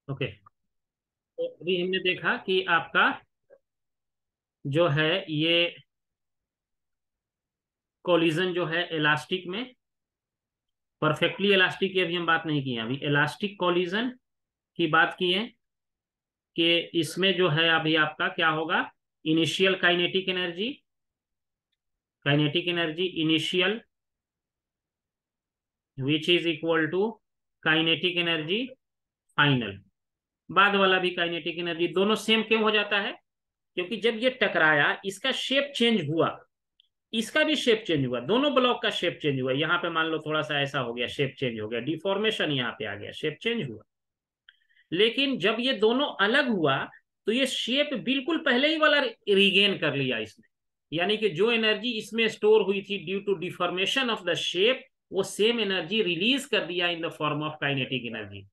Okay, तो अभी हमने देखा कि आपका जो है ये कोलिजन जो है इलास्टिक में, परफेक्टली इलास्टिक की अभी हम बात नहीं की है, अभी इलास्टिक कोलिजन की बात की है कि इसमें जो है अभी आपका क्या होगा, initial kinetic energy initial which is equal to kinetic energy final. बाद वाला भी काइनेटिक एनर्जी, दोनों सेम क्यों हो जाता है? क्योंकि जब ये टकराया इसका शेप चेंज हुआ, इसका भी शेप चेंज हुआ, दोनों ब्लॉक का शेप चेंज हुआ। यहाँ पे मान लो थोड़ा सा ऐसा हो गया, शेप चेंज हो गया, डिफॉर्मेशन यहाँ पे आ गया, शेप चेंज हुआ। लेकिन जब ये दोनों अलग हुआ तो ये शेप बिल्कुल पहले ही वाला रिगेन कर लिया इसने। यानी कि जो एनर्जी इसमें स्टोर हुई थी due to deformation of the shape, वो सेम एनर्जी रिलीज कर दिया in the form of kinetic energy.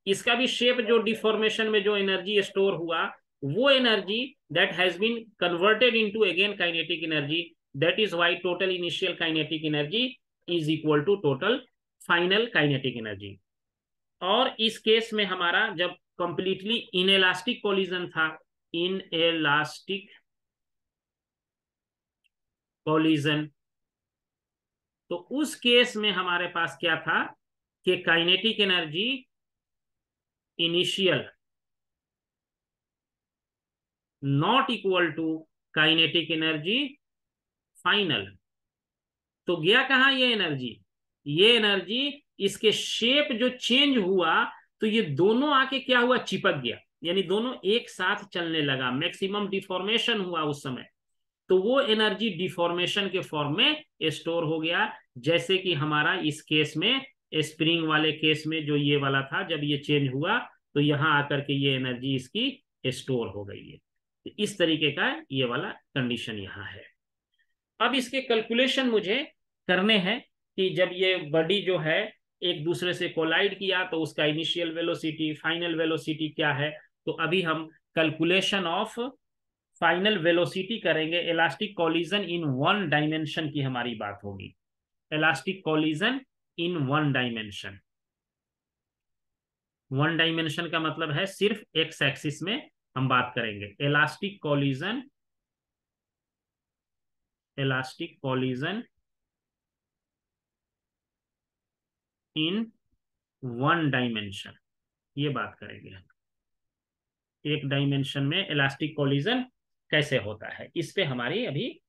इसका भी शेप जो डिफॉर्मेशन में जो एनर्जी स्टोर हुआ, वो energy that has been converted into again kinetic energy. That is why total initial kinetic energy is equal to total final kinetic energy. और इस case में हमारा जब कंप्लीटली इनएलास्टिक कोलिजन था, इनएलास्टिक कोलिजन, तो उस केस में हमारे पास क्या था कि kinetic energy initial not equal to kinetic energy final. तो गया कहां ये एनर्जी? ये एनर्जी इसके शेप जो चेंज हुआ, तो ये दोनों आके क्या हुआ, चिपक गया, यानी दोनों एक साथ चलने लगा, मैक्सिमम डिफॉर्मेशन हुआ उस समय। तो वो एनर्जी डिफॉर्मेशन के फॉर्म में स्टोर हो गया। जैसे कि हमारा इस केस में, स्प्रिंग वाले केस में जो ये वाला था, जब ये चेंज हुआ तो यहां आकर के ये एनर्जी इसकी स्टोर हो गई है। तो इस तरीके का ये वाला कंडीशन यहाँ है। अब इसके कैलकुलेशन मुझे करने हैं कि जब ये बॉडी जो है एक दूसरे से कोलाइड किया तो उसका इनिशियल वेलोसिटी, फाइनल वेलोसिटी क्या है। तो अभी हम कैलकुलेशन ऑफ फाइनल वेलोसिटी करेंगे। Elastic collision in one dimension की हमारी बात होगी। Elastic collision in one dimension, one dimension का मतलब है सिर्फ एक्स एक्सिस में हम बात करेंगे। Elastic collision in one dimension, ये बात करेंगे हम। एक डायमेंशन में इलास्टिक कोलिजन कैसे होता है, इस पे हमारी अभी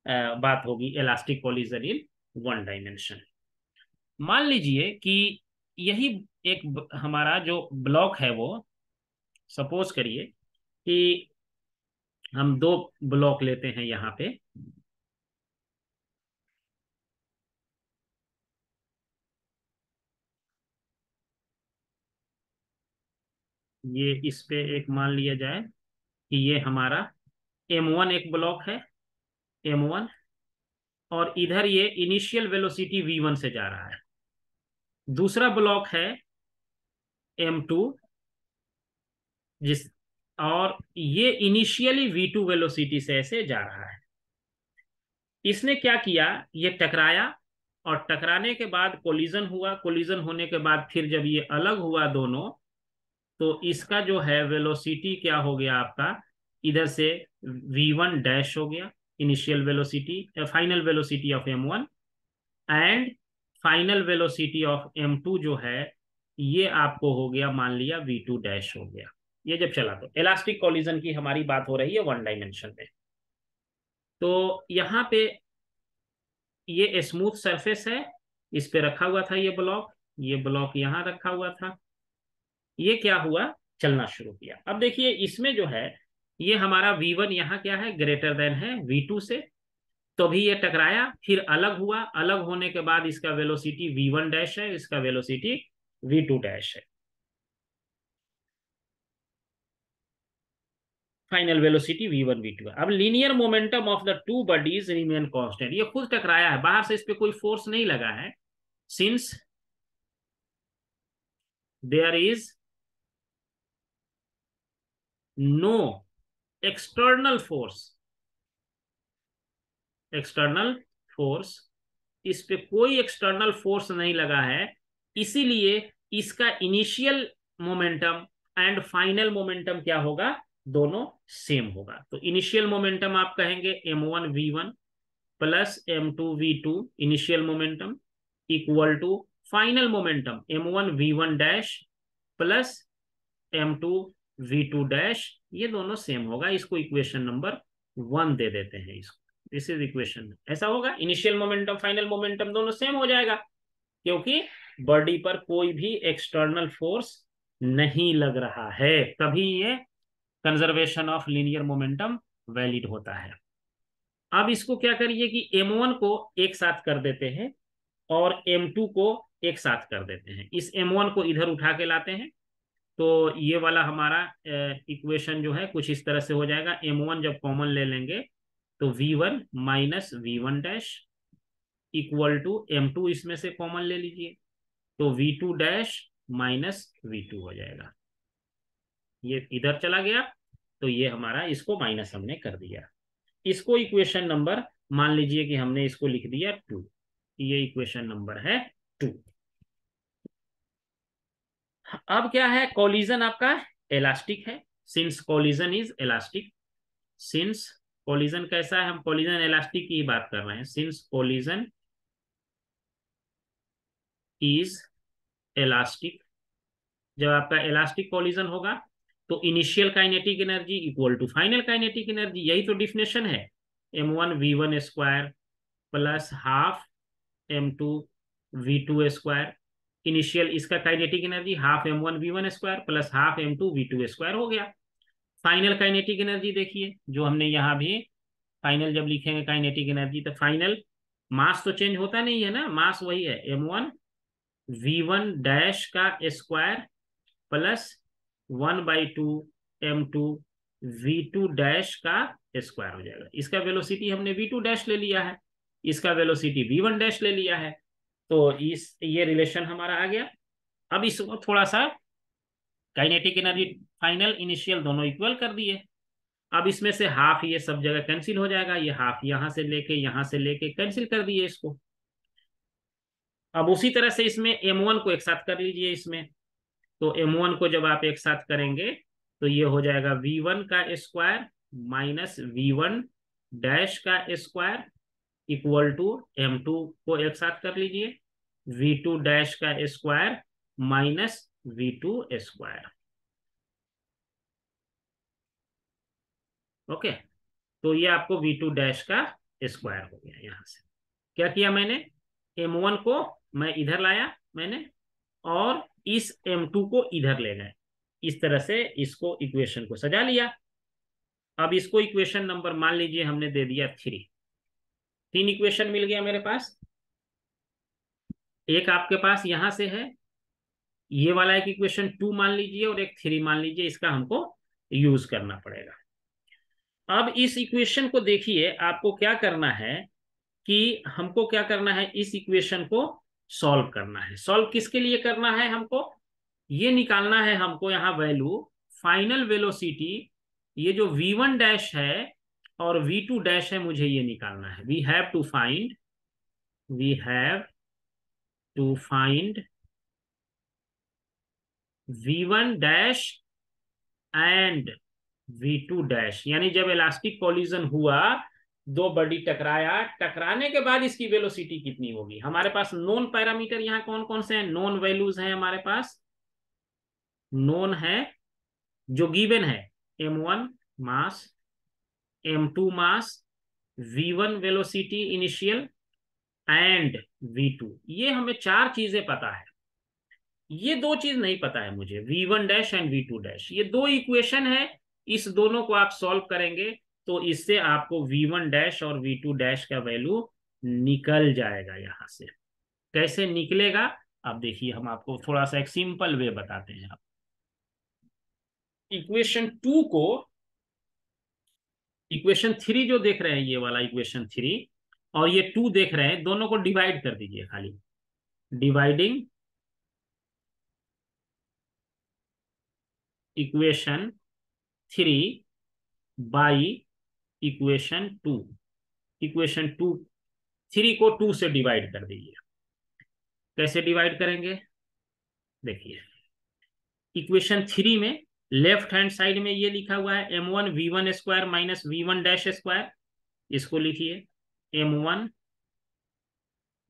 बात होगी। Elastic collision in one dimension, मान लीजिए कि यही एक हमारा जो ब्लॉक है, वो सपोज करिए कि हम दो ब्लॉक लेते हैं यहाँ पे। ये इस पे एक मान लिया जाए कि ये हमारा M1 एक ब्लॉक है, M1, और इधर ये इनिशियल वेलोसिटी V1 से जा रहा है। दूसरा ब्लॉक है M2, जिस और ये इनिशियली V2 वेलोसिटी से ऐसे जा रहा है। इसने क्या किया, ये टकराया, और टकराने के बाद कोलिजन हुआ, कोलिजन होने के बाद फिर जब ये अलग हुआ दोनों, तो इसका जो है वेलोसिटी क्या हो गया आपका, इधर से V1 डैश हो गया, initial velocity, final velocity of M1, and final velocity of M2 जो है ये आपको हो गया, मान लिया V2 डैश हो गया। ये जब चला, तो इलास्टिक कोलिजन की हमारी बात हो रही है वन डायमेंशन में। तो यहाँ पे ये स्मूथ सरफेस है, इस पे रखा हुआ था ये ब्लॉक यहाँ रखा हुआ था। ये क्या हुआ, चलना शुरू किया। अब देखिए इसमें जो है, ये हमारा V1 यहाँ क्या है, ग्रेटर देन है V2 से। तो भी ये टकराया, फिर अलग हुआ, अलग होने के बाद इसका वेलोसिटी V1 डैश है, इसका वेलोसिटी V2 डैश है। फाइनल वेलोसिटी V1 V2 है। अब linear momentum of the two bodies remain constant, ये खुद टकराया है, बाहर से इस पे कोई फोर्स नहीं लगा है। Since there is no external force, external force, इस पे कोई एक्सटर्नल फोर्स नहीं लगा है, इसीलिए इसका initial momentum and final momentum क्या होगा, दोनों सेम होगा। तो इनिशियल मोमेंटम आप कहेंगे m1v1 plus m2v2 initial momentum equal to final momentum m1v1 dash plus m2v2 dash, ये दोनों सेम होगा। इसको इक्वेशन नंबर 1 दे देते हैं इसको। दिस इज इक्वेशन, ऐसा होगा इनिशियल मोमेंटम फाइनल मोमेंटम दोनों सेम हो जाएगा, क्योंकि बॉडी पर कोई भी एक्सटर्नल फोर्स नहीं लग रहा है, तभी ये conservation of linear momentum valid होता है। अब इसको क्या करिए कि m1 को एक साथ कर देते हैं और m2 को एक साथ कर देते हैं। इस m1 को इधर उठा के लाते हैं, तो ये वाला हमारा इक्वेशन जो है कुछ इस तरह से हो जाएगा। m1 जब कॉमन ले लेंगे तो v1 minus v1 dash equal to m2 इसमें से कॉमन ले लीजिए, तो v2 डैश माइनस v2 हो जाएगा। ये इधर चला गया, तो ये हमारा, इसको माइनस हमने कर दिया। इसको इक्वेशन नंबर मान लीजिए कि हमने इसको लिख दिया 2, ये इक्वेशन नंबर है 2। अब क्या है, कोलिजन आपका इलास्टिक है, since collision is elastic. Since collision कैसा है, हम कोलिजन इलास्टिक की बात कर रहे हैं। सिंस कोलिजन इज इलास्टिक, जब आपका इलास्टिक कोलिजन होगा तो initial kinetic energy equal to final kinetic energy, यही तो डिफिनेशन है। m1v1 square plus half m2v2 square, initial इसका kinetic energy half m1v1 square plus half m2v2 square हो गया। फाइनल काइनेटिक एनर्जी देखिए, जो हमने यहाँ भी फाइनल जब लिखेंगे काइनेटिक एनर्जी, तो फाइनल मास तो चेंज होता नहीं है ना, मास वही है m1v1 डैश का स्क्वायर प्लस 1/2 m2v2 डैश का स्क्वायर हो जाएगा। इसका वेलोसिटी हमने v2 डैश ले लिया है, इसका वेलोसिटी v1 डैश ले लिया है, तो इस ये रिलेशन हमारा आ गया। अब इसको थोड़ा सा काइनेटिक एनर्जी फाइनल इनिशियल दोनों इक्वल कर दिए। अब इसमें से हाफ ये सब जगह कैंसिल हो जाएगा, ये हाफ यहां से लेके कैंसिल कर दिए इसको। अब उसी तरह से इसमें m1 को एक साथ कर लीजिए इसमें, तो m1 को जब आप एक साथ करेंगे तो ये हो जाएगा v1 का स्क्वायर माइनस v1 डैश का स्क्वायर इक्वल टू m2 को एक साथ कर लीजिए v2 डैश का square minus v2 square. Okay, तो ये आपको v2 डैश का स्क्वायर हो गया। यहां से क्या किया मैंने, m1 को मैं इधर लाया मैंने, और इस m2 को इधर ले गए, इस तरह से इसको इक्वेशन को सजा लिया। अब इसको इक्वेशन नंबर मान लीजिए हमने दे दिया 3। 3 इक्वेशन मिल गया मेरे पास। एक आपके पास यहां से है, ये वाला एक इक्वेशन 2 मान लीजिए और एक 3 मान लीजिए, इसका हमको यूज करना पड़ेगा। अब इस इक्वेशन को देखिए, आपको क्या करना है कि हमको क्या करना है, इस इक्वेशन को सॉल्व करना है। सॉल्व किसके लिए करना है, हमको ये निकालना है हमको यहाँ वैल्यू फाइनल वेलोसिटी, ये जो v1 डैश है और v2 डैश है, मुझे ये निकालना है। We have to find v1 dash and v2 dash, यानी जब इलास्टिक कोलिजन हुआ, दो बॉडी टकराया, टकराने के बाद इसकी वेलोसिटी कितनी होगी। हमारे पास नोन पैरामीटर यहाँ कौन कौन से हैं, नोन वैल्यूज हैं हमारे पास, नोन है जो गिवन है m1 mass, m2 mass, v1 velocity initial and v2। ये हमें 4 चीजें पता है, ये 2 चीज नहीं पता है मुझे, v1 dash and v2 dash. ये 2 इक्वेशन है, इस दोनों को आप सॉल्व करेंगे तो इससे आपको v1 डैश और v2 डैश का वैल्यू निकल जाएगा। यहां से कैसे निकलेगा, अब देखिए हम आपको थोड़ा सा एक सिंपल वे बताते हैं। आप इक्वेशन 2 को इक्वेशन 3 जो देख रहे हैं, ये वाला इक्वेशन 3 और ये 2 देख रहे हैं, दोनों को डिवाइड कर दीजिए, खाली dividing equation 3 by equation 2। Equation 3 को 2 से डिवाइड कर दीजिए। कैसे डिवाइड करेंगे, देखिए इक्वेशन 3 में लेफ्ट हैंड साइड में ये लिखा हुआ है m1 v1 square minus v1 dash square, इसको लिखिए m1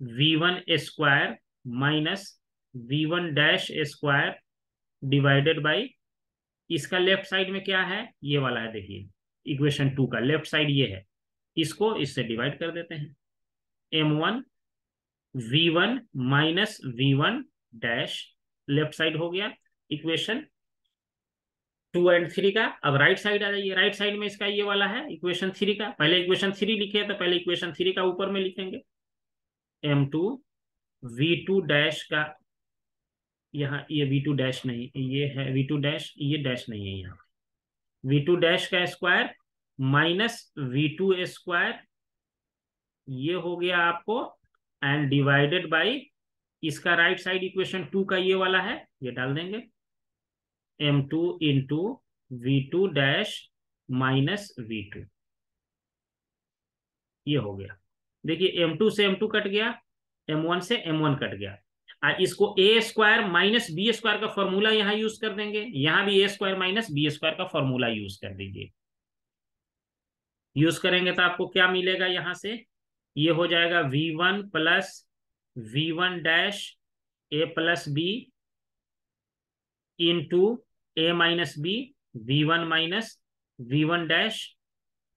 v1 square minus v1 dash square divided by, इसका लेफ्ट साइड में क्या है, ये वाला है, देखिए इक्वेशन 2 का लेफ्ट साइड ये है, इसको इससे डिवाइड कर देते हैं। m1 v1 minus v1 dash, left side हो गया इक्वेशन 2 एंड 3 का। अब राइट साइड आ जाइए, राइट साइड में इसका ये वाला है इक्वेशन 3 का, पहले इक्वेशन 3 लिखे तो पहले इक्वेशन 3 का ऊपर में लिखेंगे m2 v2 डैश का, यहाँ ये v2 डैश नहीं, ये है v2 डैश, ये डैश नहीं है यहाँ, v2 डैश का स्क्वायर माइनस v2 स्क्वायर, ये हो गया आपको, एंड डिवाइडेड बाई इसका राइट साइड इक्वेशन 2 का ये वाला है, ये डाल देंगे m2 into v2 dash minus v2, ये हो गया। देखिए m2 से m2 कट गया, m1 से m1 कट गया, इसको ए स्क्वायर माइनस बी स्क्वायर का फॉर्मूला यहाँ यूज कर देंगे, यहाँ भी ए स्क्वायर माइनस बी स्क्वायर का फॉर्मूला यूज कर दीजिए। यूज करेंगे तो आपको क्या मिलेगा, यहां से ये हो जाएगा v1 plus v1 dash A plus B into A minus B v1 minus v1 dash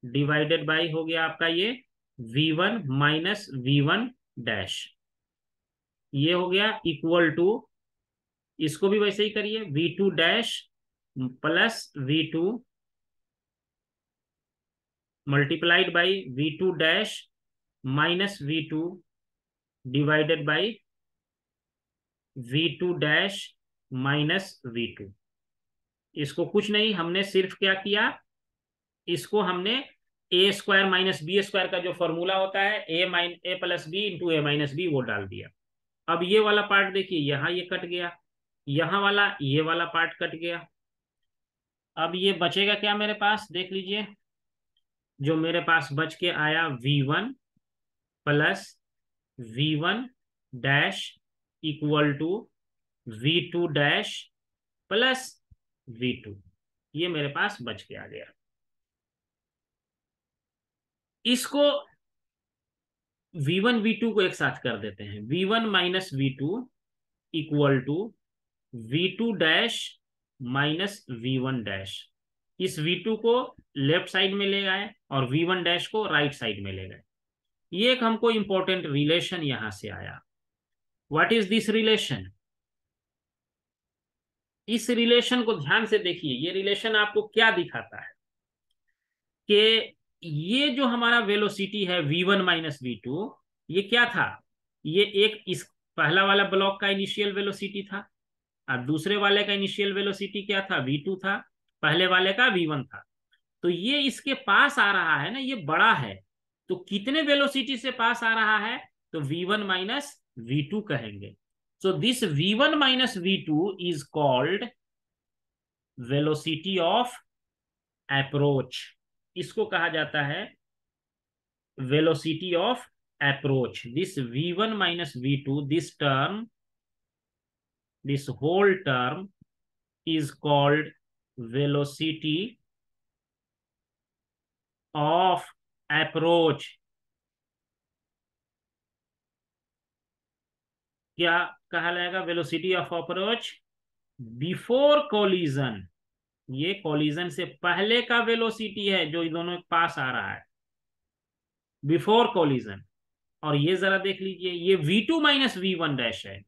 divided by हो गया आपका ये v1 माइनस v1 डैश, ये हो गया इक्वल टू, इसको भी वैसे ही करिए v2 dash plus v2 multiplied by v2 dash minus v2 divided by v2 dash minus v2। इसको कुछ नहीं, हमने सिर्फ क्या किया, इसको हमने ए स्क्वायर माइनस बी स्क्वायर का जो फॉर्मूला होता है ए plus B into A minus B, वो डाल दिया। अब ये वाला पार्ट देखिए, यहाँ ये कट गया, यहाँ वाला ये वाला पार्ट कट गया, अब ये बचेगा क्या मेरे पास, देख लीजिए, जो मेरे पास बच के आया v1 plus v1 dash equal to v2 dash plus v2, ये मेरे पास बच के आ गया। इसको v1 v2 को एक साथ कर देते हैं, v1 minus v2 equal to v2 dash minus v1 dash, इस v2 को लेफ्ट साइड में ले आए और v1 डैश को राइट साइड में ले गए। ये एक हमको इंपॉर्टेंट रिलेशन यहां से आया। व्हाट इज दिस रिलेशन, इस रिलेशन को ध्यान से देखिए, ये रिलेशन आपको क्या दिखाता है कि ये जो हमारा वेलोसिटी है v1 माइनस v2, ये क्या था, ये एक इस पहला वाला ब्लॉक का इनिशियल वेलोसिटी था, और दूसरे वाले का इनिशियल वेलोसिटी क्या था, v2 था, पहले वाले का v1 था। तो ये इसके पास आ रहा है ना, ये बड़ा है, तो कितने वेलोसिटी से पास आ रहा है, तो v1 माइनस v2 कहेंगे। So this v1 minus v2 is called velocity of approach, इसको कहा जाता है velocity of approach. This v1 minus v2, this term, this whole term is called velocity of approach। क्या कहा जाएगा, velocity of approach before collision, ये collision से पहले का वेलोसिटी है जो इन दोनों के पास आ रहा है, बिफोर कोलिजन। और ये जरा देख लीजिए, ये v2 माइनस v1 डैश है,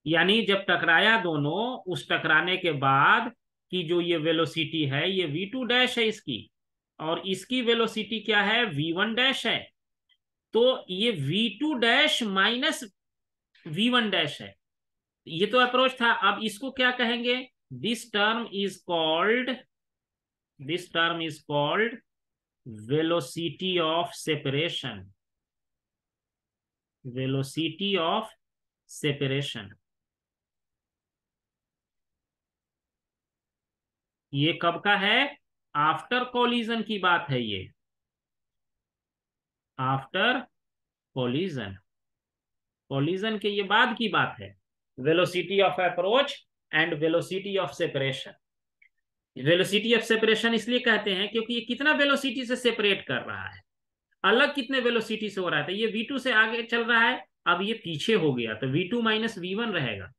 यानी जब टकराया दोनों, उस टकराने के बाद की जो ये वेलोसिटी है, ये v2 डैश है इसकी, और इसकी वेलोसिटी क्या है, v1 डैश है। तो ये v2 dash minus v1 dash है, ये तो अप्रोच था। अब इसको क्या कहेंगे, this term is called, this term is called velocity of separation, velocity of separation. ये कब का है, आफ्टर कोलिजन की बात है, ये आफ्टर कोलिजन, कोलिजन के ये बाद की बात है, velocity of approach and velocity of separation. Velocity of separation इसलिए कहते हैं क्योंकि ये कितना वेलोसिटी से सेपरेट कर रहा है, अलग कितने वेलोसिटी से हो रहा है। तो ये V2 से आगे चल रहा है, अब ये पीछे हो गया तो V2 माइनस V1 रहेगा।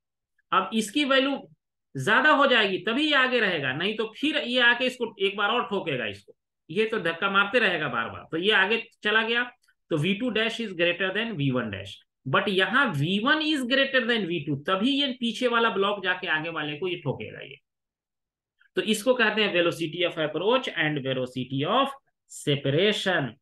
अब इसकी वैल्यू ज्यादा हो जाएगी तभी ये आगे रहेगा, नहीं तो फिर ये आके इसको एक बार और ठोकेगा इसको, ये तो धक्का मारते रहेगा बार बार, तो ये आगे चला गया। तो V2 dash is greater than V1 dash, but यहाँ V1 is greater than V2, तभी ये पीछे वाला ब्लॉक जाके आगे वाले को ये ठोकेगा ये। तो इसको कहते हैं velocity of approach and velocity of separation.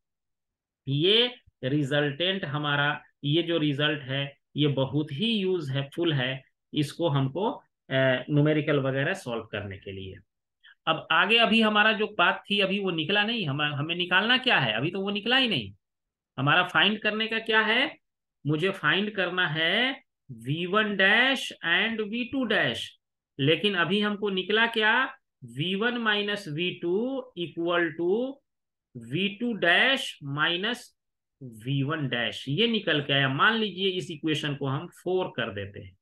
ये रिजल्टेंट हमारा, ये जो रिजल्ट है ये बहुत ही यूज है फुल है, इसको हमको न्यूमेरिकल वगैरह सॉल्व करने के लिए। अब आगे अभी हमारा जो बात थी अभी वो निकला नहीं, हमें निकालना क्या है, अभी तो वो निकला ही नहीं। हमारा फाइंड करने का क्या है, मुझे फाइंड करना है V1 dash and V2 dash. लेकिन अभी हमको निकला क्या, V1 minus V2 equal to V2 dash minus V1 dash, ये निकल के आया। मान लीजिए इस इक्वेशन को हम 4 कर देते हैं,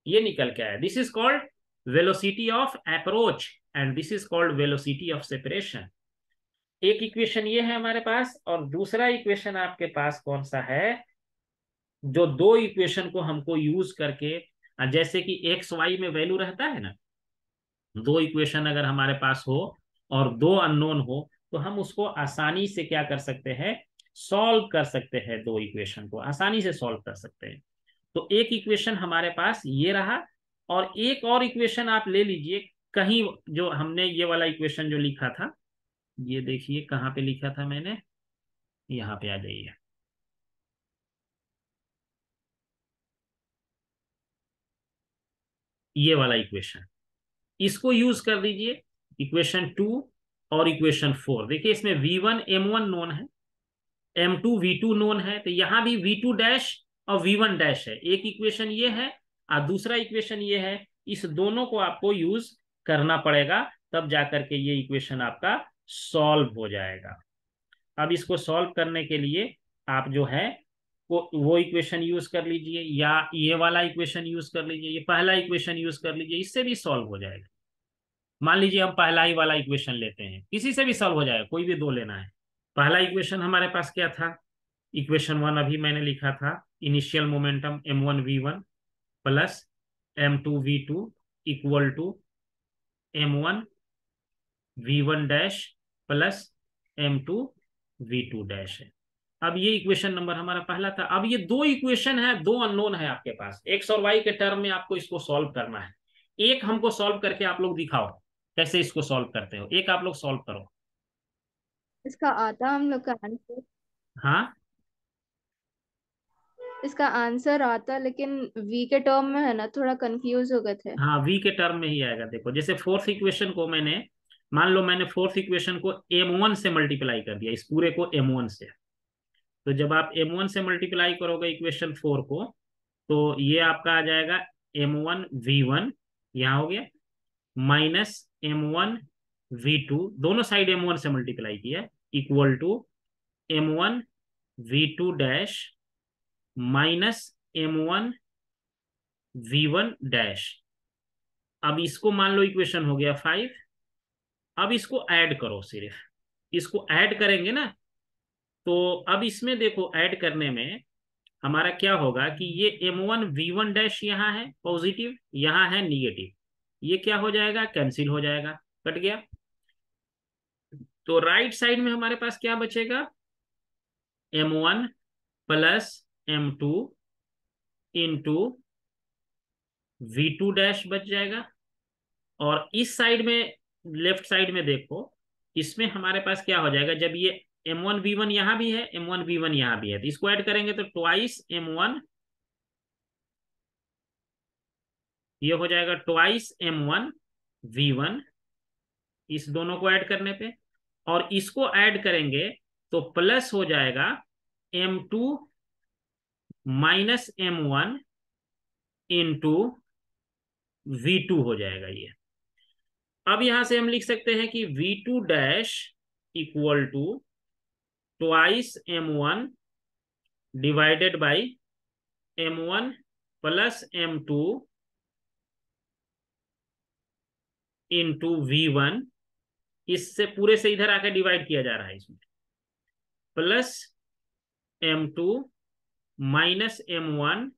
ये निकल के आया। This is called velocity of approach and this is called velocity of separation. एक इक्वेशन ये है हमारे पास, और दूसरा इक्वेशन आपके पास कौन सा है, जो दो इक्वेशन को हमको यूज करके, जैसे कि एक्स वाई में वैल्यू रहता है ना, दो इक्वेशन अगर हमारे पास हो और दो अननोन हो तो हम उसको आसानी से क्या कर सकते हैं, सॉल्व कर सकते हैं, दो इक्वेशन को आसानी से सॉल्व कर सकते हैं। तो एक इक्वेशन हमारे पास ये रहा, और एक और इक्वेशन आप ले लीजिए कहीं, जो हमने ये वाला इक्वेशन जो लिखा था, ये देखिए कहाँ पे लिखा था मैंने, यहाँ पे आ जाइए। ये वाला इक्वेशन, इसको यूज कर दीजिए, इक्वेशन 2 और इक्वेशन 4। देखिए इसमें V1 M1 नोन है, M2 V2 नोन है, तो यहां भी V2 डैश और V1 डैश है। एक इक्वेशन ये है और दूसरा इक्वेशन ये है, इस दोनों को आपको यूज करना पड़ेगा, तब जाकर के ये इक्वेशन आपका सॉल्व हो जाएगा। अब इसको सॉल्व करने के लिए आप जो है वो इक्वेशन यूज कर लीजिए, या ये वाला इक्वेशन यूज कर लीजिए, ये पहला इक्वेशन यूज कर लीजिए, इससे भी सॉल्व हो जाएगा। मान लीजिए हम पहला ही वाला इक्वेशन लेते हैं, किसी से भी सॉल्व हो जाएगा, कोई भी दो लेना है। पहला इक्वेशन हमारे पास क्या था, इक्वेशन 1 अभी मैंने लिखा था, initial momentum m1v1 plus m2v2 equal to m1v1 dash plus m2v2 dash है। अब ये इक्वेशन नंबर हमारा पहला था। अब ये दो इक्वेशन है, दो अननोन है आपके पास, एक्स और वाई के टर्म में आपको इसको सॉल्व करना है। एक हमको सॉल्व करके आप लोग दिखाओ कैसे इसको सॉल्व करते हो, एक आप लोग सॉल्व करो। इसका आता हम लोग का आंसर, हाँ इसका आंसर आता, लेकिन वी के टर्म में है ना, थोड़ा कंफ्यूज हो गए थे। हाँ, वी के टर्म में ही आएगा। देखो जैसे फोर्थ इक्वेशन को मैंने, मान लो मैंने फोर्थ इक्वेशन को m1 से मल्टीप्लाई कर दिया, इस पूरे को m1 से, तो जब आप m1 से मल्टीप्लाई करोगे इक्वेशन 4 को, तो ये आपका आ जाएगा m1v1, यहाँ हो गया, माइनस m1v2, दोनों साइड m1 से मल्टीप्लाई किया, equal to m1v2 dash minus m1v1 dash. अब इसको मान लो इक्वेशन हो गया 5। अब इसको ऐड करो, सिर्फ इसको ऐड करेंगे ना, तो अब इसमें देखो ऐड करने में हमारा क्या होगा कि ये m1v1 डैश यहाँ है पॉजिटिव, यहाँ है निगेटिव, ये क्या हो जाएगा, कैंसिल हो जाएगा, कट गया। तो राइट साइड में हमारे पास क्या बचेगा, m1 plus m2 into v2 dash बच जाएगा। और इस साइड में, लेफ्ट साइड में देखो, इसमें हमारे पास क्या हो जाएगा, जब ये m1v1 यहाँ भी है, m1v1 यहाँ भी है, तो इसको ऐड करेंगे तो ट्वाइस m1, ये हो जाएगा ट्वाइस m1v1, इस दोनों को ऐड करने पे, और इसको ऐड करेंगे तो प्लस हो जाएगा m2 minus m1 into v2 हो जाएगा ये। अब यहां से हम लिख सकते हैं कि v2 dash equal to twice m1 divided by m1 plus m2 into V1, इससे पूरे से इधर आकर डिवाइड किया जा रहा है इसमें, plus M2 minus M1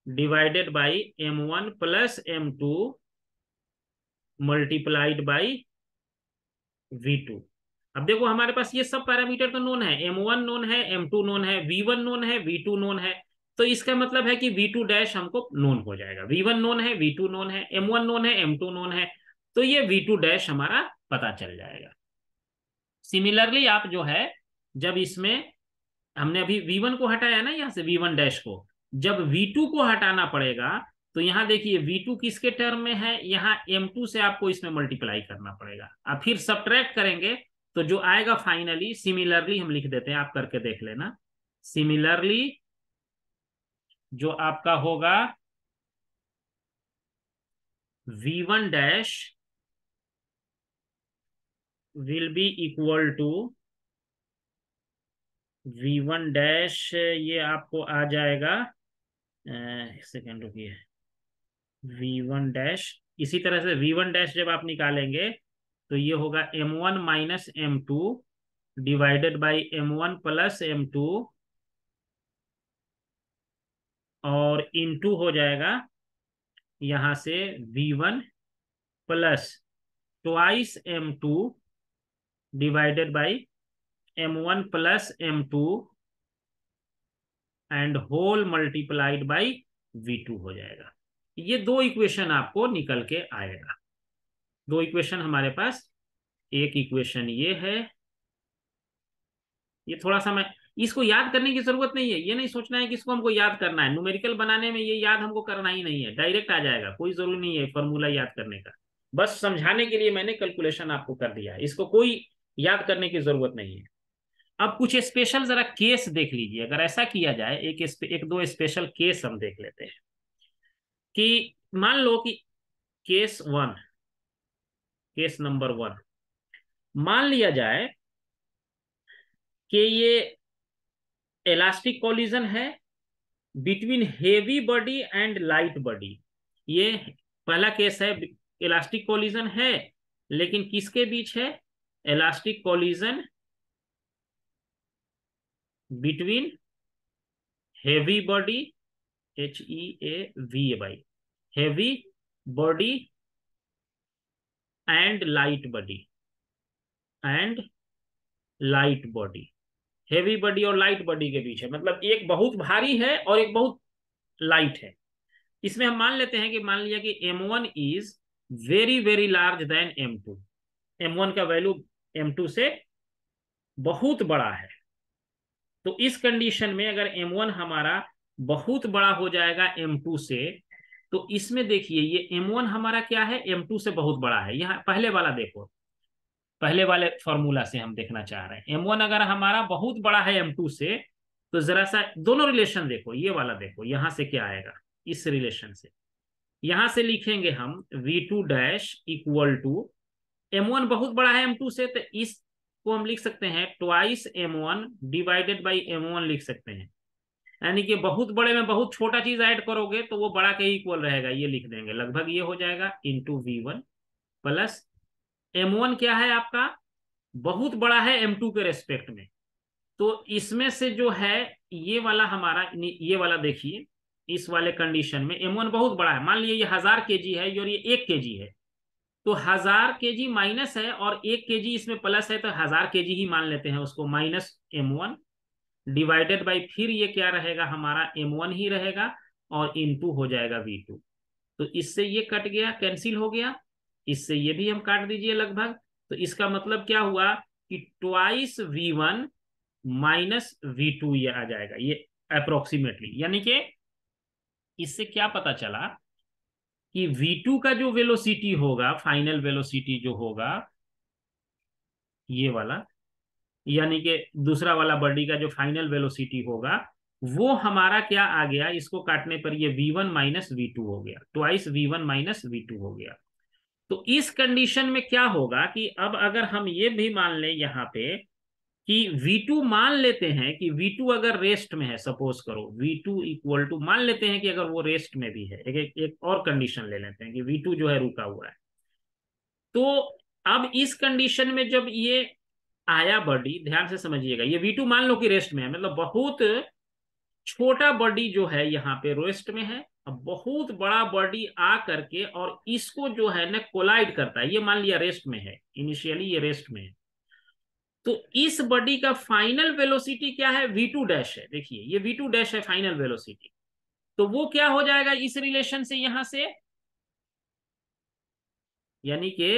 divided by M1 plus M2 multiplied by V2। अब देखो हमारे पास ये सब पैरामीटर तो नोन है, M1 नोन है, M2 नोन है, V1 नोन है, V2 नोन है। तो इसका मतलब है कि V2 डैश हमको नोन हो जाएगा। V1 नोन है, V2 नोन है, M1 नोन है, M2 नोन है, तो ये V2 डैश हमारा पता चल जाएगा। सिमिलरली आप जो है, जब इसमें हमने अभी V1 को हटाया ना यहाँ से, V1 डैश को, जब V2 को हटाना पड़ेगा तो यहाँ देखिए V2 किसके टर्म में है, यहाँ M2 से आपको इसमें मल्टीप्लाई करना पड़ेगा। अब फिर सब्ट्रैक्ट करेंगे तो जो आएगा फाइनली, सिमिलरली हम लिख देते हैं, आप करके देख लेना। सिमिलरली जो आपका होगा V1 dash will be equal to V1 dash, ये आपको आ जाएगा, एक सेकेंड रुकिए, V1 डैश, इसी तरह से V1 डैश जब आप निकालेंगे तो ये होगा M1 minus M2 divided by M1 plus M2 और इनटू हो जाएगा यहां से V1 plus twice M2 divided by M1 plus M2 and whole multiplied by V2 हो जाएगा। ये दो इक्वेशन आपको निकल के आएगा। दो इक्वेशन हमारे पास, एक इक्वेशन ये है, ये थोड़ा सा मैं, इसको याद करने की जरूरत नहीं है, ये नहीं सोचना है कि इसको हमको याद करना है, न्यूमेरिकल बनाने में ये याद हमको करना ही नहीं है, डायरेक्ट आ जाएगा, कोई जरूरी नहीं है फॉर्मूला याद करने का। बस समझाने के लिए मैंने कैलकुलेशन आपको कर दिया है, इसको कोई याद करने की जरूरत नहीं है। अब कुछ स्पेशल जरा केस देख लीजिए, अगर ऐसा किया जाए, एक दो स्पेशल केस हम देख लेते हैं। कि मान लो कि केस 1, केस नंबर 1, मान लिया जाए कि ये इलास्टिक कोलिजन है between heavy body and light body. ये पहला केस है, इलास्टिक कोलिजन है, लेकिन किसके बीच है, elastic collision between heavy body, HEAVY, heavy body and light body, and light body, heavy body और लाइट बॉडी के बीच है, मतलब एक बहुत भारी है और एक बहुत लाइट है। इसमें हम मान लेते हैं कि मान लिया कि M1 is very very large than M2, M1 का वैल्यू M2 से बहुत बड़ा है। तो इस कंडीशन में अगर M1 हमारा बहुत बड़ा हो जाएगा M2 से, तो इसमें देखिए ये M1 हमारा क्या है, M2 से बहुत बड़ा है। यहाँ पहले वाला देखो, पहले वाले फॉर्मूला से हम देखना चाह रहे हैं, M1 अगर हमारा बहुत बड़ा है M2 से, तो जरा सा दोनों रिलेशन देखो, ये वाला देखो यहां से क्या आएगा, इस रिलेशन से यहां से लिखेंगे हम V2 dash equal to, M1 बहुत बड़ा है M2 से, तो इसको हम लिख सकते हैं twice M1 divided by M1 लिख सकते हैं। यानी कि बहुत बड़े में बहुत छोटा चीज ऐड करोगे तो वो बड़ा के इक्वल रहेगा, ये लिख देंगे, लगभग ये हो जाएगा इंटू V1 प्लस M1 क्या है आपका, बहुत बड़ा है M2 के रेस्पेक्ट में। तो इसमें से जो है ये वाला हमारा, ये वाला देखिए, इस वाले कंडीशन में M1 बहुत बड़ा है, मान लीजिए ये 1000 kg है और ये 1 kg है, तो 1000 kg माइनस है और 1 kg इसमें प्लस है, तो 1000 kg ही मान लेते हैं उसको, माइनस M1 डिवाइडेड बाई, फिर ये क्या रहेगा हमारा, M1 ही रहेगा और इनटू हो जाएगा V2। तो इससे ये कट गया, कैंसिल हो गया, इससे ये भी हम काट दीजिए लगभग। तो इसका मतलब क्या हुआ कि ट्वाइस V1 माइनस V2 ये आ जाएगा, ये अप्रोक्सीमेटली। यानी कि इससे क्या पता चला कि V2 का जो वेलोसिटी होगा, फाइनल वेलोसिटी जो होगा ये वाला, यानी कि दूसरा वाला बॉडी का जो फाइनल वेलोसिटी होगा, वो हमारा क्या आ गया, इसको काटने पर ये V1 माइनस V2 हो गया, ट्वाइस V1 माइनस V2 हो गया। तो इस कंडीशन में क्या होगा कि अब अगर हम ये भी मान लें यहाँ पे कि V2, मान लेते हैं कि V2 अगर रेस्ट में है, सपोज करो V2 इक्वल टू, मान लेते हैं कि अगर वो रेस्ट में भी है, एक और कंडीशन ले लेते हैं कि V2 जो है रुका हुआ है, तो अब इस कंडीशन में जब ये आया बॉडी, ध्यान से समझिएगा, ये V2 मान लो कि रेस्ट में है, मतलब बहुत छोटा बॉडी जो है यहाँ पे रेस्ट में है। अब बहुत बड़ा बॉडी आ करके और इसको जो है ना कोलाइड करता है, ये मान लिया रेस्ट में है, इनिशियली ये रेस्ट में है। तो इस बॉडी का फाइनल वेलोसिटी क्या है, V2 डैश है। देखिए ये V2 डैश है फाइनल वेलोसिटी। तो वो क्या हो जाएगा इस रिलेशन से, यहां से, यानी कि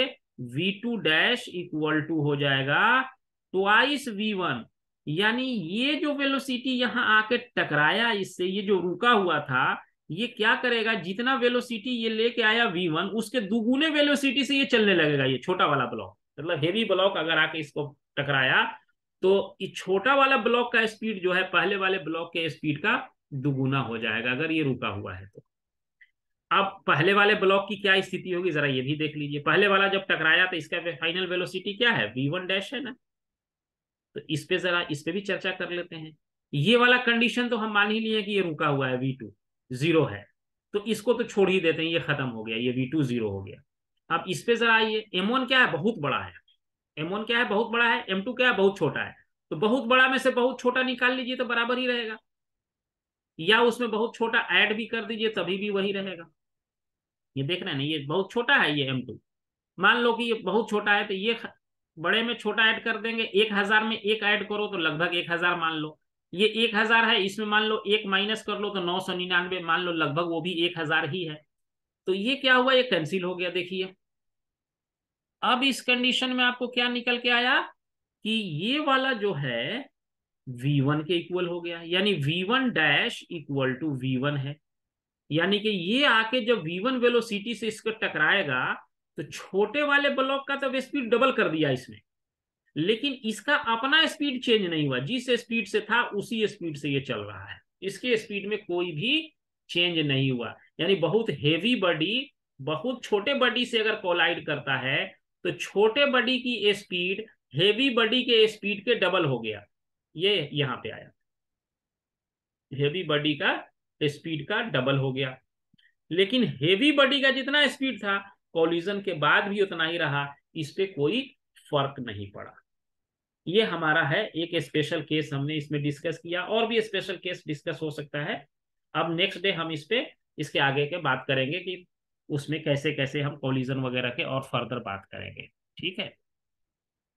V2 डैश इक्वल टू हो जाएगा ट्वाइस V1। यानी ये जो वेलोसिटी यहां आके टकराया इससे, ये जो रुका हुआ था, ये क्या करेगा, जितना वेलोसिटी ये लेके आया V1 उसके दुगुने वेलोसिटी से ये चलने लगेगा। ये छोटा वाला ब्लॉक, मतलब हेवी ब्लॉक अगर आके इसको टकराया, तो ये छोटा वाला ब्लॉक का स्पीड जो है पहले वाले ब्लॉक के स्पीड का दुगुना हो जाएगा अगर ये रुका हुआ है तो। अब पहले वाले ब्लॉक की क्या स्थिति होगी जरा ये भी देख लीजिए। पहले वाला जब टकराया तो इसका फाइनल वेलोसिटी क्या है, V1 डैश है ना। तो इस पे जरा इस पे भी चर्चा कर लेते हैं। ये वाला कंडीशन तो हम मान ही लिए कि ये रुका हुआ है, V2 जीरो है, तो इसको तो छोड़ ही देते हैं, ये खत्म हो गया, ये V2 जीरो हो गया। अब इस पे जरा आइए, M1 क्या है, बहुत बड़ा है। M1 क्या है, बहुत बड़ा है। M2 क्या है, बहुत छोटा है। तो बहुत बड़ा में से बहुत छोटा निकाल लीजिए तो बराबर ही रहेगा, या उसमें बहुत छोटा ऐड भी कर दीजिए तभी भी वही रहेगा। ये देख रहे हैं ना, ये बहुत छोटा है ये M2। मान लो कि ये बहुत छोटा है तो ये बड़े में छोटा ऐड कर देंगे। 1000 में एक ऐड करो तो लगभग 1000 मान लो। ये 1000 है, इसमें मान लो एक माइनस कर लो तो 999 मान लो, लगभग वो भी 1000 ही है। तो ये क्या हुआ, ये कैंसिल हो गया। देखिए अब इस कंडीशन में आपको क्या निकल के आया कि ये वाला जो है V1 के इक्वल हो गया, यानी V1 dash equal to V1 है। यानी कि ये आके जब V1 वेलोसिटी से इसको टकराएगा तो छोटे वाले ब्लॉक का तो स्पीड डबल कर दिया इसने, लेकिन इसका अपना स्पीड चेंज नहीं हुआ। जिस स्पीड से था उसी स्पीड से ये चल रहा है, इसके स्पीड में कोई भी चेंज नहीं हुआ। यानी बहुत हेवी बॉडी बहुत छोटे बॉडी से अगर कोलाइड करता है तो छोटे बॉडी की स्पीड हेवी बॉडी के स्पीड के डबल हो गया। ये यहां पे आया, हेवी बॉडी का स्पीड का डबल हो गया। लेकिन हेवी बॉडी का जितना स्पीड था कोलिजन के बाद भी उतना ही रहा, इस पे कोई फर्क नहीं पड़ा। ये हमारा है एक स्पेशल केस, हमने इसमें डिस्कस किया। और भी स्पेशल केस डिस्कस हो सकता है। अब नेक्स्ट डे हम इस पे इसके आगे के बात करेंगे कि उसमें कैसे कैसे हम कोलिजन वगैरह के और फर्दर बात करेंगे। ठीक है।